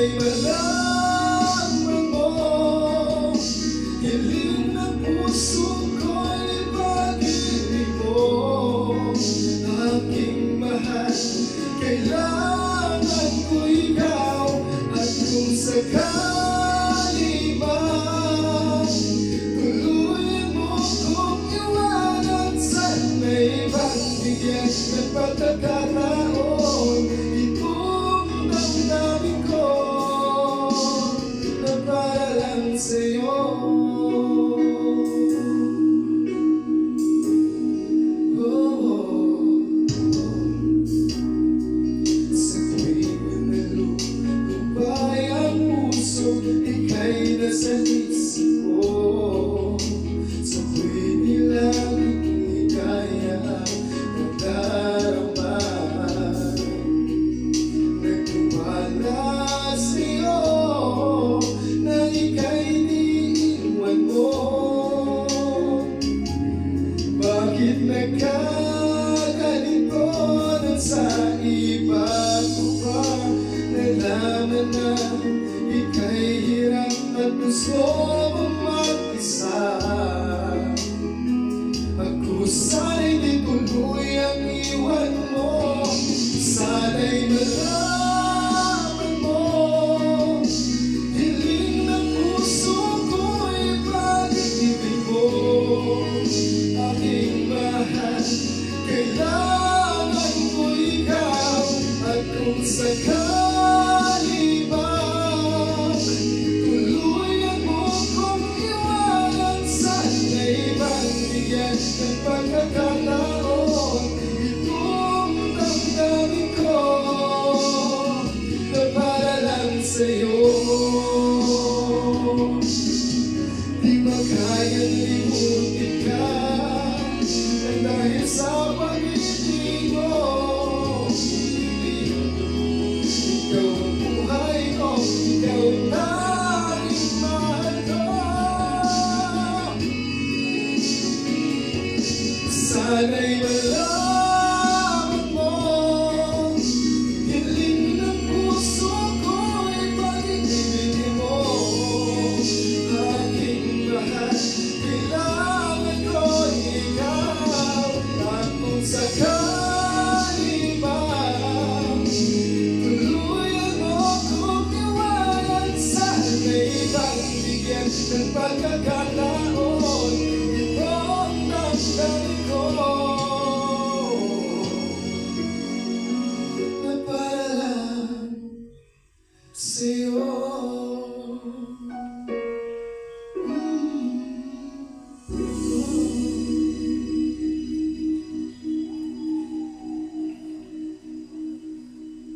Sana'y malaman mo, hiling ng puso ko'y pag-ibig mo. Aking mahal, kailangan ko ikaw. At kung sakali man tuluyan mo kong iwanan, sana'y pagbigyan ng pagkakataon itong damdamin ko na para lang sa'yo. Ika'y nasa isip ko, sa tuwing nilangit hindi kaya ang darama. Nagtiwala sa'yo na ika'y iniwan mo. Bakit nagkaganito nang sa iba ko pa nalaman na ika'y hirap at gusto mong mag-isa? Ako sana'y di tuluyang iwan mo. Sana'y malaman mo, hiling ng puso ko'y pag-ibig mo. Aking mahal, kailangan ko ikaw. At kung sakali ba ng pagkakataon itong damdamin ko na para lang sa'yo. Di makayang limutin ka nang dahil sa pag-ibig mo. Ikaw ang buhay ko, ikaw ang tanging mahal ko. Sana'y malaman mo, hiling ng puso ko'y pag-ibig mo. Aking mahal, kailangan ko ikaw. At kung sakali man tuluyan mo kong iwanan, sana'y pagbigyan ng pagkakataon itong damdamin ko na para lang sa'yo.